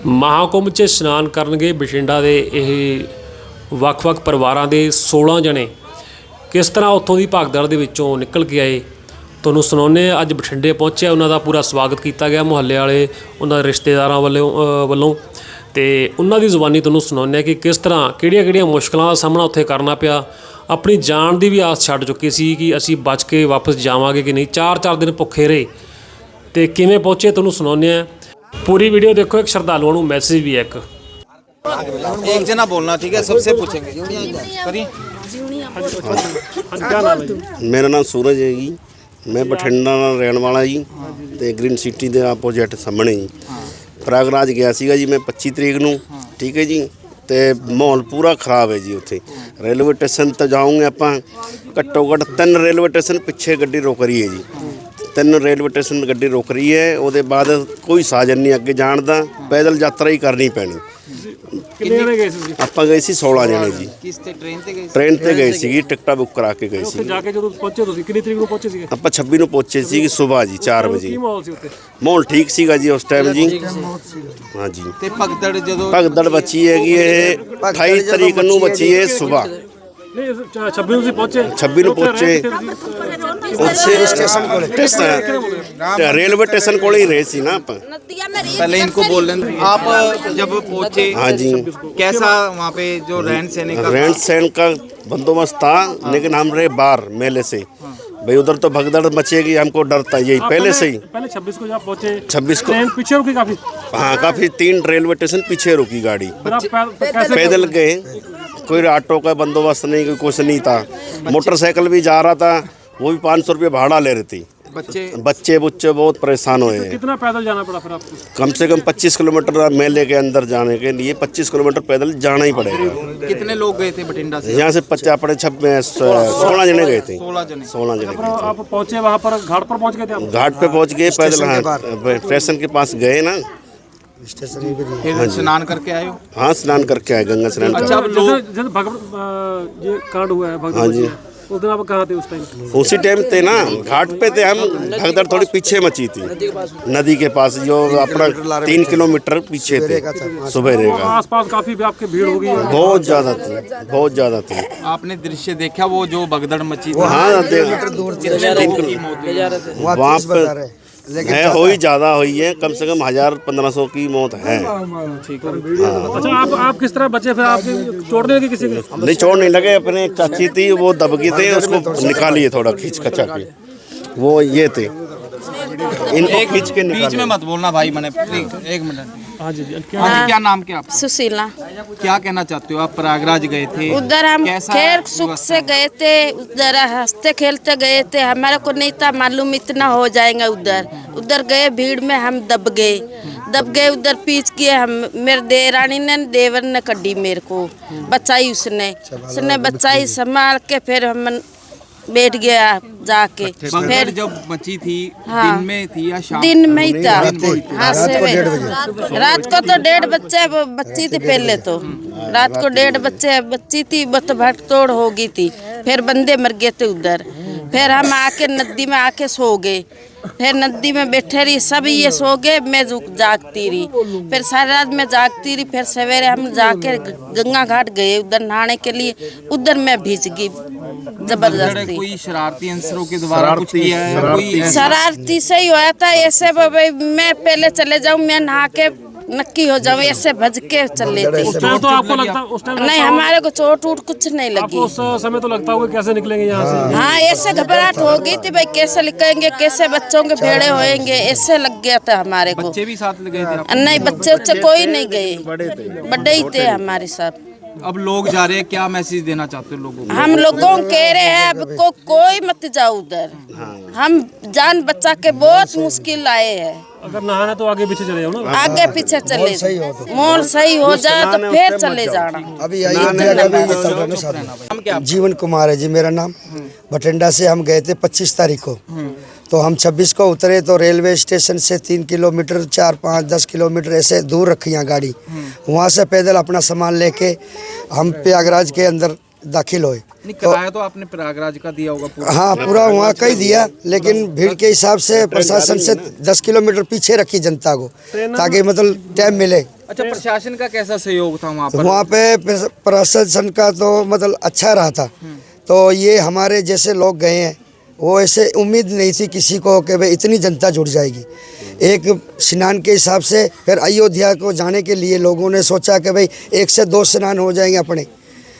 महाकुंभ 'ਚ ਇਸ਼ਨਾਨ ਕਰਨਗੇ ਬਠਿੰਡਾ ਦੇ ਇਹ ਵੱਖ-ਵੱਖ ਪਰਿਵਾਰਾਂ ਦੇ 16 ਜਣੇ ਕਿਸ ਤਰ੍ਹਾਂ ਉੱਥੋਂ ਦੀ ਭਗਦੜ ਦੇ ਵਿੱਚੋਂ ਨਿਕਲ ਕੇ ਆਏ ਤੁਹਾਨੂੰ ਸੁਣਾਉਂਦੇ ਹਾਂ। ਅੱਜ ਬਠਿੰਡੇ ਪਹੁੰਚੇ, ਉਹਨਾਂ ਦਾ ਪੂਰਾ ਸਵਾਗਤ ਕੀਤਾ ਗਿਆ ਮੁਹੱਲੇ ਵਾਲੇ, ਉਹਨਾਂ ਦੇ ਰਿਸ਼ਤੇਦਾਰਾਂ ਵੱਲੋਂ ਤੇ ਉਹਨਾਂ ਦੀ ਜ਼ੁਬਾਨੀ ਤੁਹਾਨੂੰ ਸੁਣਾਉਂਦੇ ਹਾਂ कि किस तरह ਕਿਹੜੀਆਂ ਮੁਸ਼ਕਲਾਂ ਦਾ ਸਾਹਮਣਾ ਉੱਥੇ ਕਰਨਾ ਪਿਆ। अपनी जान की भी आस छड्ड चुके सी कि असी बच के वापस जावांगे कि नहीं। 4-4 दिन भुखे रहे तो किवें पहुँचे तुहानूं सुणाउने आ। पूरी वीडियो देखो। एक श्रद्धालुओं नूं मैसेज भी है एक जना बोलना, ठीक है, सबसे पूछेंगे। मेरा नाम सूरज है जी, मैं बठिंडा रहने वाला जी तो ग्रीन सिटी के आपोजिट सामने जी। प्रयागराज गया सीगा जी मैं 25 तरीक नूं, ठीक है जी। तो माहौल पूरा खराब है जी। उत्थे रेलवे स्टेशन तो जाऊँगे आप, घट्टो घट्ट 3 रेलवे स्टेशन पिछे गड्डी रोक रही है जी। 3 रेलवे स्टेशन गड्डी रोक रही है, उसके बाद कोई साधन नहीं अगे जाण दा, पैदल यात्रा ही करनी पैनी। आप गए सी 16 जने जी। ट्रेन ते गए सी, टिकटा बुक करा के गए सी। आप 26 ਨੂੰ पहुंचे सी सुबह जी 4 बजे। माहौल ठीक सीगा जी उस टाइम जी। हाँ जी। भगदड़ बची है कि 28 तरीक ਨੂੰ बची है सुबह। 26 ਨੂੰ पहुंचे रेलवे स्टेशन को ही रहे सी ना आप। पहले इनको बोल लें। आप जब पहुंचे, हाँ जी, कैसा वहाँ पे जो रहन सहन का बंदोबस्त था, लेकिन हम रहे बाहर मेले से। भाई उधर तो भगदड़ मचेगी, हमको डर था यही पहले से ही। पहले 26 को जब पहुंचे, 26 को पीछे रुकी काफी। हाँ, काफी 3 रेलवे स्टेशन पीछे रुकी गाड़ी। पैदल गए, कोई ऑटो का बंदोबस्त नहीं, कोई कुछ नहीं था। मोटरसाइकिल भी जा रहा था, वो भी 500 रुपये भाड़ा ले रही थी। बच्चे बहुत परेशान हुए हैं। कितना पैदल जाना पड़ा फिर आपको? कम से कम 25 किलोमीटर मेले के अंदर जाने के लिए 25 किलोमीटर पैदल जाना ही पड़ेगा। कितने लोग गए थे बठिंडा से? यहाँ से 16 जने गए थे। 16 जने गए थे। आप पहुँचे वहाँ पर, घाट पर पहुँच गए थे? घाट पे पहुँच गए पैदल। हाँ, स्टेशन के पास गए ना, फिर स्नान करके आए हो? हाँ, स्नान करके आए, गंगा स्नान। अच्छा, अब लोग ये कांड हुआ है, हाँ जी, उस दिन आप कहाँ थे उस टाइम? उसी टाइम थे ना, घाट पे थे हम। भगदड़ थोड़ी पीछे मची थी, नदी के पास, जो अपना 3 किलोमीटर पीछे थे। सुबह रहेगा, आसपास काफी आपकी भीड़ होगी? बहुत ज़्यादा थी। आपने दृश्य देखा वो जो भगदड़ मची थी? हाँ, वहाँ पर है, हो ही ज़्यादा हुई है, कम से कम 1000-1500 की मौत है। अच्छा, आप किस तरह बचे फिर? आपके छोड़ने लगे किसी को? नहीं, छोड़ नहीं लगे। अपने एक चाची थी, वो दबकी थे, उसको निकालिए थोड़ा खींच कचा के। वो ये थे, इनको खींच के बीच में मत बोलना भाई, मैंने एक मिनट। हाँ जी, क्या नाम क्या आपका? सुशीला। क्या कहना चाहते हो? आप प्रयागराज गए थे, उधर हम खैर सुख से गए थे, उधर हंसते खेलते गए थे। हमारे को नहीं था मालूम इतना हो जाएगा। उधर गए, भीड़ में हम दब गए। उधर पीछ किए हम, मेरे देरानी ने, देवर ने कड्डी मेरे को बचाई। उसने बचाई, संभाल के फिर हम बैठ गया जाके। फिर जब मची थी, हाँ, दिन में थी या शाम? दिन में ही था। हाँ, रात को तो 1.5 बच्ची थी। पहले तो रात को 1.5 बच्ची थी, बत भट तोड़ हो गई थी। फिर बंदे मर गए थे उधर। फिर हम आके नदी में आके सो गए। फिर नदी में बैठे रही, सब ये सो गए, मैं जागती रही। फिर सारी रात में जागती रही। फिर सवेरे हम जाके गंगा घाट गए उधर नहाने के लिए। उधर मैं भीज गई जबरदस्ती। कोई शरारती अंसरों के द्वारा कुछ किया है? कोई शरारती से ही हुआ था। ऐसे मैं पहले चले जाऊं, मैं नहा के नक्की हो जाऊं, ऐसे भज के चले थे। तो आपको लगता उस टाइम? नहीं, हमारे को चोट कुछ नहीं लगी। उस समय तो लगता होगा कैसे निकलेंगे यहाँ से? हाँ, ऐसे घबराहट हो गई थी भाई, कैसे निकलेंगे, कैसे बच्चों के भेड़े होएंगे, ऐसे लग गया था हमारे को। बच्चे भी साथ गए थे? नहीं, बच्चे कोई नहीं गए, बड़े ही थे हमारे साथ। अब लोग जा रहे हैं, क्या मैसेज देना चाहते हो लोगों को? हम लोगों कह रहे हैं अब को कोई मत जाओ उधर। हम जान बचा के बहुत मुश्किल आए हैं। अगर नहाना तो आगे पीछे चले जाओ ना। आगे पीछे चले, मोल सही हो जाए तो फिर चले जाना। अभी जीवन कुमार है जी मेरा नाम। बठिंडा से हम गए थे 25 तारीख को। तो हम 26 को उतरे तो रेलवे स्टेशन से 3 किलोमीटर 4-5-10 किलोमीटर ऐसे दूर रखी यहाँ गाड़ी। वहाँ से पैदल अपना सामान लेके हम प्रयागराज के अंदर दाखिल हुए। नहीं, किराया तो आपने प्रयागराज का दिया होगा पूरा। हाँ पूरा वहाँ का ही दिया, लेकिन भीड़ के हिसाब से प्रशासन से 10 किलोमीटर पीछे रखी जनता को, ताकि मतलब टाइम मिले। अच्छा, प्रशासन का कैसा सहयोग था वहाँ पर? वहाँ पे प्रशासन का तो मतलब अच्छा रहा था। तो ये हमारे जैसे लोग गए हैं, वो ऐसे उम्मीद नहीं थी किसी को कि भाई इतनी जनता जुड़ जाएगी। एक स्नान के हिसाब से फिर अयोध्या को जाने के लिए लोगों ने सोचा कि भाई 1 से 2 स्नान हो जाएंगे अपने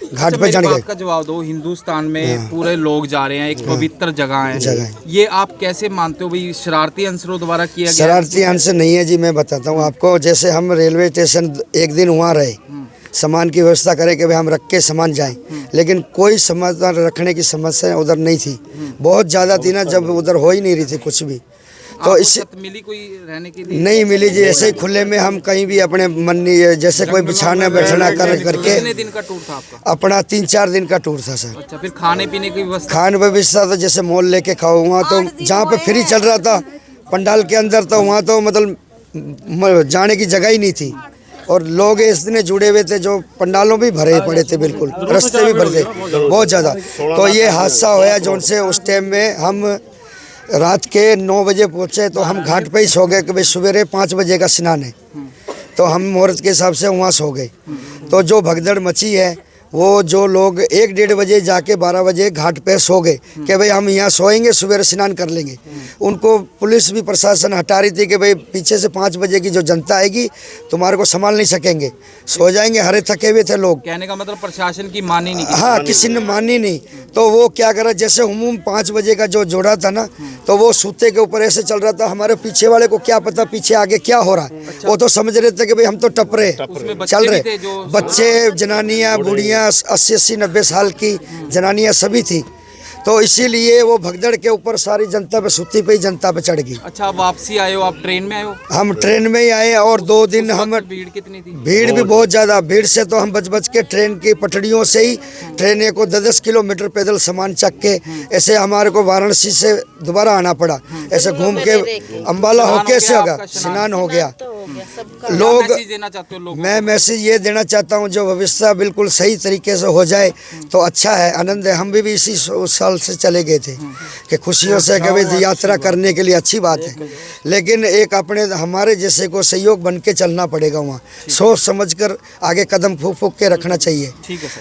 घाट पे जाने का जवाब दो। हिंदुस्तान में पूरे लोग जा रहे हैं, एक पवित्र जगह है, ये आप कैसे मानते हो भाई? शरारती अंसरों द्वारा किया गया? शरारती अंश नहीं है जी, मैं बताता हूँ आपको। जैसे हम रेलवे स्टेशन एक दिन वहाँ रहे, सामान की व्यवस्था करें कि भाई हम रख के सामान जाएं, लेकिन कोई सामान रखने की समस्या उधर नहीं थी। बहुत ज़्यादा थी ना, जब उधर हो ही नहीं रही थी कुछ भी। तो इससे मिली कोई रहने के लिए? नहीं मिली जी, ऐसे ही खुले में हम कहीं भी अपने मन जैसे कोई बिछाना बैठना करके। कितने दिन का टूर था आपका? अपना 3-4 दिन का टूर था सर। अच्छा, फिर खाने पीने की व्यवस्था? खान व्यवस्था तो जैसे मॉल लेके खाओ, वहाँ तो जहाँ पे फ्री चल रहा था पंडाल के अंदर, तो वहाँ तो मतलब जाने की जगह ही नहीं थी। और लोग इतने जुड़े हुए थे, जो पंडालों भी भरे पड़े थे, बिल्कुल रास्ते भी भरे थे बहुत ज़्यादा। तो ये हादसा होया जो उनसे उस टाइम में हम रात के 9 बजे पहुँचे, तो हम घाट पे ही सो गए कि भाई सवेरे 5 बजे का स्नान है। तो हम मुहूर्त के हिसाब से वहाँ सो गए। तो जो भगदड़ मची है, वो जो लोग 1-1:30 बजे जाके 12 बजे घाट पे सो गए कि भाई हम यहाँ सोएंगे, सवेरे स्नान कर लेंगे, उनको पुलिस भी प्रशासन हटा रही थी कि भाई पीछे से 5 बजे की जो जनता आएगी तुम्हारे को संभाल नहीं सकेंगे, सो जाएंगे। हरे थके हुए थे लोग। कहने का मतलब प्रशासन की मानी नहीं? हाँ, किसी ने मानी नहीं। तो वो क्या करा, जैसे उमूम 5 बजे का जो जोड़ा था ना, तो वो सूते के ऊपर ऐसे चल रहा था। हमारे पीछे वाले को क्या पता पीछे आगे क्या हो रहा है। वो तो समझ रहे थे कि भाई हम तो टपरे चल रहे। बच्चे, जनानियाँ, बुढ़ियाँ, 80-80, 90 साल की जनानियाँ सभी थी। तो इसीलिए वो भगदड़ के ऊपर सारी जनता पे, सूती पे ही जनता पे चढ़ गई। अच्छा, वापसी आए हो आप? ट्रेन में आए हो? हम ट्रेन में ही आए। और 2 दिन हम, भीड़ कितनी थी? भीड़ भी बहुत ज़्यादा। भीड़ से तो हम बच के ट्रेन की पटड़ियों से ही ट्रेन को 10 किलोमीटर पैदल सामान चक के, ऐसे हमारे को वाराणसी से दोबारा आना पड़ा। ऐसे घूम के अम्बाला होके ऐसे होगा, स्नान हो गया। लोग, देना चाहते हो लोग? मैं मैसेज ये देना चाहता हूँ, जो व्यवस्था बिल्कुल सही तरीके से हो जाए तो अच्छा है, आनंद है। हम भी इसी साल से चले गए थे कि खुशियों से कि भाई यात्रा करने के लिए अच्छी बात है, लेकिन एक अपने हमारे जैसे को सहयोग बन के चलना पड़ेगा। वहाँ सोच समझ कर आगे कदम फूक के रखना चाहिए।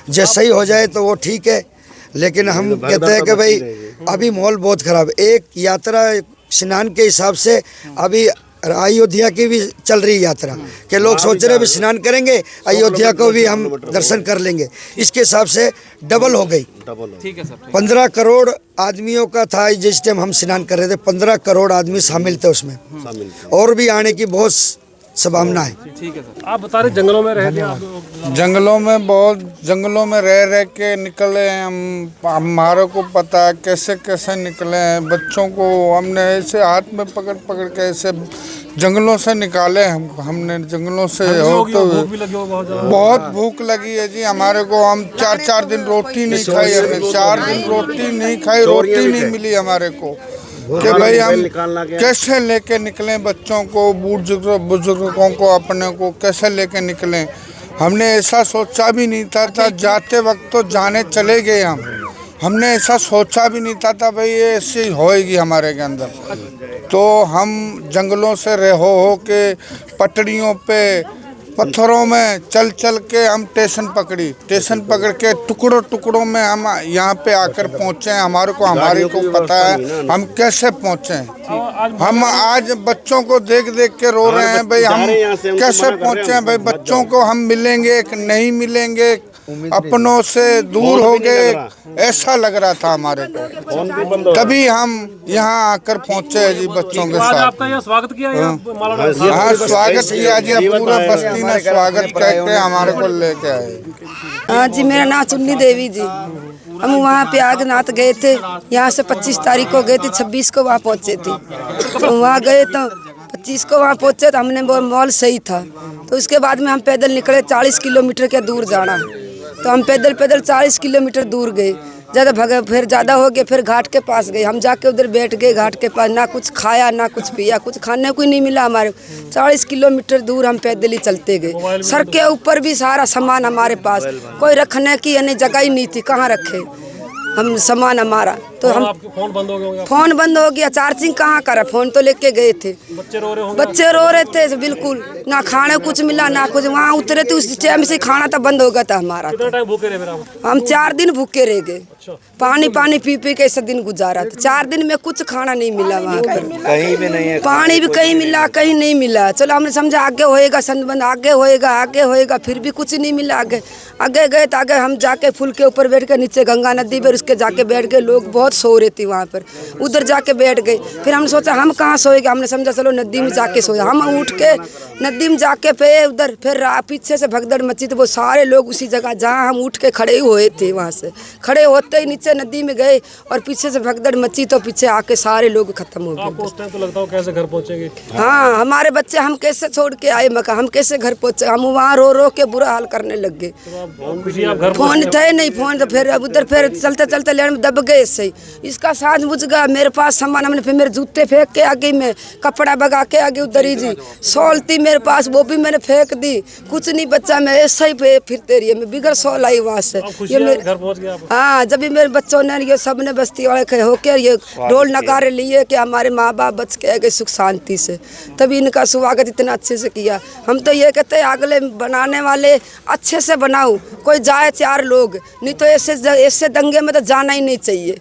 जो सही हो जाए तो वो ठीक है, लेकिन हम कहते हैं कि भाई अभी माहौल बहुत ख़राब। एक यात्रा स्नान के हिसाब से अभी अयोध्या की भी चल रही यात्रा कि लोग सोच रहे भी स्नान करेंगे, अयोध्या को भी हम दर्शन कर लेंगे। इसके हिसाब से डबल हो गई। ठीक है सर। 15 करोड़ आदमियों का था जिस टाइम हम स्नान कर रहे थे। 15 करोड़ आदमी शामिल थे उसमें, और भी आने की बहुत संभावना है। ठीक है सर। आप बता रहे जंगलों में रहते आप? जंगलों में रह के निकले हम। हमारे को पता है कैसे निकले हैं। बच्चों को हमने ऐसे हाथ में पकड़ के ऐसे जंगलों से निकाले। हमने जंगलों से बहुत भूख लगी है जी हमारे को। हम 4-4 दिन रोटी नहीं खाई, हमने 4 दिन रोटी नहीं खाई, रोटी नहीं मिली हमारे को कि भाई हम कैसे लेके निकलें बच्चों को, बुजुर्गों को, अपने को कैसे लेके निकलें। हमने ऐसा सोचा भी नहीं था जाते वक्त तो जाने चले गए हमने ऐसा सोचा भी नहीं था भाई ये ऐसे होएगी हमारे के अंदर। तो हम जंगलों से हो के पटड़ियों पे, पत्थरों में चल के हम स्टेशन पकड़ के टुकड़ों में हम यहाँ पे आकर पहुँचे। हमारे को पता है हम कैसे पहुँचे। हम आज बच्चों को देख के रो रहे हैं भाई हम कैसे पहुँचे हैं। भाई बच्चों को हम मिलेंगे नहीं मिलेंगे, अपनों से दूर हो गए, ऐसा लग रहा था हमारे को। तभी हम यहाँ आकर पहुँचे जी बच्चों के साथ। आपका यहाँ स्वागत किया? हाँ, स्वागत किया जी। पूरा बस्ती ने स्वागत करके हमारे को लेके आए। हाँ जी, मेरा नाम चुन्नी देवी जी। हम वहाँ पे आगनाथ गए थे। यहाँ से 25 तारीख को गए थे, 26 को वहाँ पहुँचे थे। तो वहाँ गए तो 25 को वहाँ पहुँचे तो हमने मॉल सही था। तो उसके बाद में हम पैदल निकले। 40 किलोमीटर के दूर जाना, तो हम पैदल 40 किलोमीटर दूर गए। ज़्यादा फिर ज़्यादा हो गया, फिर घाट के पास गए। हम जाके उधर बैठ गए घाट के पास। ना कुछ खाया ना कुछ पिया, कुछ खाने को ही नहीं मिला हमारे। 40 किलोमीटर दूर हम पैदल ही चलते गए। सर के ऊपर भी सारा सामान हमारे पास, कोई रखने की यानी जगह ही नहीं थी, कहाँ रखे। हम सामान हमारा तो हम आपके फोन बंद हो गए होंगे, फोन बंद हो गया, चार्जिंग कहाँ करा, फोन तो लेके गए थे। बच्चे रो रहे होंगे। बच्चे रो रहे थे बिल्कुल, ना खाने कुछ मिला ना कुछ, वहाँ उतरे थे उस टाइम से खाना तो बंद हो गया था हमारा। कितना टाइम भूखे रहे फिर आप? हम 4 दिन भूखे रह गए, पानी पी पी के ऐसा दिन गुजारा था। 4 दिन में कुछ खाना नहीं मिला वहाँ पर, कहीं भी नहीं है, पानी भी कहीं मिला कहीं नहीं मिला। चलो हमने समझा आगे होएगा संबंध, आगे होएगा, फिर भी कुछ नहीं मिला। आगे गए तो आगे हम जाके फूल के ऊपर बैठ के, नीचे गंगा नदी पर उसके जाके बैठ गए, लोग बहुत सो रहे थे वहाँ पर, उधर जाके बैठ गए। फिर हमने सोचा हम कहाँ सोएगा, हमने समझा चलो नदी में जाके सोए। हम उठ के नदी में जाके पे उधर फिर पीछे से भगदड़ मची, तो वो सारे लोग उसी जगह जहाँ हम उठ के खड़े हुए थे वहाँ से खड़े होते ही नीचे नदी में गए और पीछे से भगदड़ मची, तो पीछे आके सारे लोग खत्म हो गए। उस टाइम तो लगता हो कैसे घर पहुंचेंगे? हाँ, हमारे बच्चे हम कैसे छोड़ के आए मका, हम कैसे घर पहुँचे, हम वहाँ रो रो के बुरा हाल करने लग गए। फोन थे नहीं, फोन तो फिर अब उधर फिर चलते चलते लेन में दब गए ऐसे ही। इसका साथ बुझ गया, मेरे पास सामान, हमने फिर मेरे जूते फेंक के आगे में कपड़ा बगा के आगे उधर ही जी, शॉल थी मेरे पास वो भी मैंने फेंक दी, कुछ नहीं बच्चा, मैं ऐसा ही फिरते रही, मैं बिगड़ शॉल आई वहाँ से। ये मेरे घर पहुंच गया आप? हाँ, जब भी मेरे बच्चों ने ये सब ने बस्ती वाले खड़े होकर ये ढोल नगारे लिए कि हमारे माँ बाप बच के गए सुख शांति से, तभी इनका स्वागत इतना अच्छे से किया। हम तो ये कहते हैं अगले बनाने वाले अच्छे से बनाओ, कोई जाए 4 लोग, नहीं तो ऐसे दंगे में तो जाना ही नहीं चाहिए।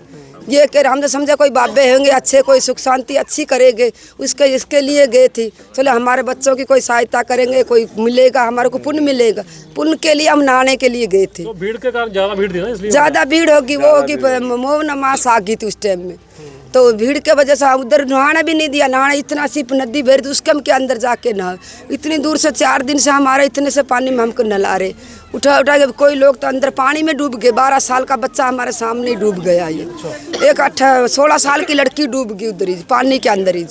ये कह रहे हम तो समझे कोई बाबे होंगे अच्छे, कोई सुख शांति अच्छी करेंगे, इसके लिए गए थे। चलो हमारे बच्चों की कोई सहायता करेंगे, कोई मिलेगा, हमारे को पुण्य मिलेगा, पुण्य के लिए हम नहाने के लिए गए थे। तो भीड़ के कारण ज़्यादा भीड़ थी ना, इसलिए ज़्यादा भीड़ होगी, वो होगी मोह नमास आ गई थी उस टाइम में, तो भीड़ के वजह से उधर नहाना भी नहीं दिया। नहाना इतना सिर्फ नदी भर थी उसके हम के अंदर जाके नहा, इतनी दूर से 4 दिन से हमारे इतने से पानी में हमको नला रहे, उठा के कोई लोग तो अंदर पानी में डूब गए। 12 साल का बच्चा हमारे सामने डूब गया, ये एक 16 साल की लड़की डूब गई उधर ही पानी के अंदर ही,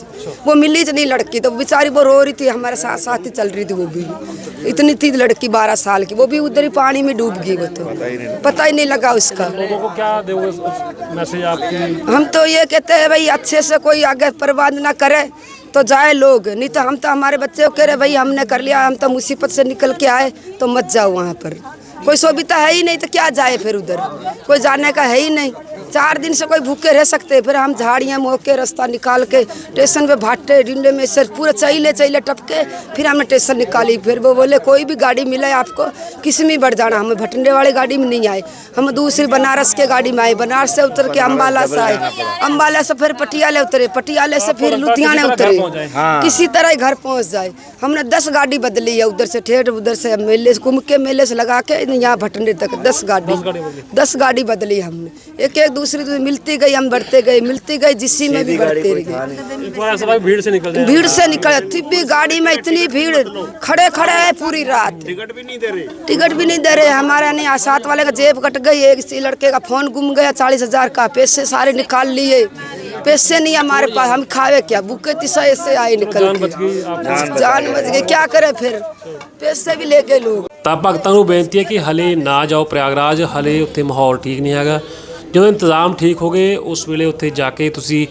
वो मिली नहीं लड़की, तो बेचारी वो रो रही थी, हमारे साथ साथ ही चल रही थी, वो भी इतनी थी लड़की 12 साल की, वो भी उधर ही पानी में डूब गई, वो तो पता ही नहीं लगा उसका। लोगों को क्या दोगे मैसेज आपकी? हम तो ये कहते हैं भाई अच्छे से कोई आगे बर्बाद ना करे तो जाए लोग, नहीं तो हम तो हमारे बच्चे को कह रहे भाई हमने कर लिया, हम तो मुसीबत से निकल के आए, तो मत जाओ वहाँ पर, कोई सुविधा है ही नहीं तो क्या जाए, फिर उधर कोई जाने का है ही नहीं। 4 दिन से कोई भूखे रह सकते, फिर हम झाड़ियाँ मोह के रास्ता निकाल के स्टेशन पे भाटे डिंडे में सर पूरा चैले टपके, फिर हमने स्टेशन निकाली। फिर वो बोले कोई भी गाड़ी मिले आपको किसी में बढ़ जाना, हमें भटंडे वाली गाड़ी में नहीं आए, हम दूसरी बनारस के गाड़ी में आए, बनारस से उतर के अम्बाला से आए, अम्बाला से फिर पटियाले उतरे, पटियाले से फिर लुधियाने उतरे, किसी तरह घर पहुँच जाए। हमने 10 गाड़ी बदली है, उधर से ठेठ उधर से मेले से कुंभ के मेले से लगा के यहाँ भटंडे तक 10 गाड़ी बदली हमने, एक दूसरी तो मिलती गई, हम बढ़ते गए, मिलती गई, जिसी में भी बढ़ते गए। भीड़ से निकल भी गाड़ी में इतनी भीड़, खड़े है पूरी रात, टिकट भी नहीं दे रहे। हमारे नहीं साथ वाले का जेब कट गई, एक इसी लड़के का फोन गुम गया 40,000 का, पैसे सारे निकाल लिए, पैसे नहीं हमारे पास, हम खावे क्या, भूखे तिसा ऐसे आए निकल के, जान बच गई, क्या करे फिर, पैसे भी ले गए लोग। ਤਾਂ ਭਗਤਾਂ ਨੂੰ ਬੇਨਤੀ ਹੈ ਕਿ ਹਲੇ ਨਾ ਜਾਓ ਪ੍ਰਯਾਗਰਾਜ, ਹਲੇ ਉੱਥੇ ਮਾਹੌਲ ਠੀਕ ਨਹੀਂ ਹੈਗਾ। ਜਦੋਂ ਇੰਤਜ਼ਾਮ ਠੀਕ ਹੋ ਗਏ ਉਸ ਵੇਲੇ ਉੱਥੇ ਜਾ ਕੇ ਤੁਸੀਂ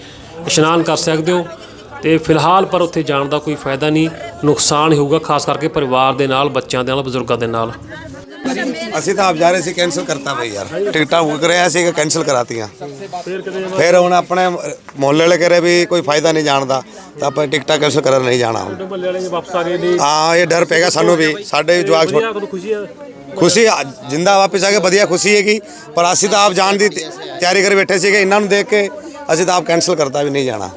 ਇਸ਼ਨਾਨ ਕਰ ਸਕਦੇ ਹੋ, ਤੇ ਫਿਲਹਾਲ ਪਰ ਉੱਥੇ ਜਾਣ ਦਾ ਕੋਈ ਫਾਇਦਾ ਨਹੀਂ, ਨੁਕਸਾਨ ਹੋਊਗਾ ਖਾਸ ਕਰਕੇ ਪਰਿਵਾਰ ਦੇ ਨਾਲ, ਬੱਚਿਆਂ ਦੇ ਨਾਲ, ਬਜ਼ੁਰਗਾਂ ਦੇ ਨਾਲ। ਅਸੀਂ ਤਾਂ ਆਪ ਜਾ ਰਹੇ ਸੀ, ਕੈਂਸਲ ਕਰਤਾ ਬਈ ਯਾਰ, ਟਿਕਟਾਂ ਬੁੱਕ ਕਰਿਆ ਸੀ, ਕੈਂਸਲ ਕਰਾਤੀਆਂ। ਫਿਰ ਹੁਣ ਆਪਣੇ ਮੁਹੱਲੇ ਵਾਲੇ ਕਹ ਰਹੇ ਵੀ ਕੋਈ ਫਾਇਦਾ ਨਹੀਂ ਜਾਣ ਦਾ, ਤਾਂ ਆਪਾਂ ਟਿਕਟਾਂ ਕੈਂਸਲ ਕਰਨ ਨਹੀਂ ਜਾਣਾ ਹੁਣ। ਹਾਂ, ਇਹ ਡਰ ਪੈਗਾ ਸਾਨੂੰ ਵੀ, ਸਾਡੇ ਜਵਾਕ ਖੁਸ਼ੀ ਜਿੰਦਾ ਵਾਪਸ ਆ ਕੇ ਵਧੀਆ ਖੁਸ਼ੀ ਹੈਗੀ, ਪਰ ਅਸੀਂ ਤਾਂ ਆਪ ਜਾਣ ਦੀ ਤਿਆਰੀ ਕਰ ਬੈਠੇ ਸੀਗੇ, ਇਹਨਾਂ ਨੂੰ ਦੇਖ ਕੇ ਅਸੀਂ ਤਾਂ ਆਪ ਕੈਂਸਲ ਕਰਤਾ ਵੀ ਨਹੀਂ ਜਾਣਾ।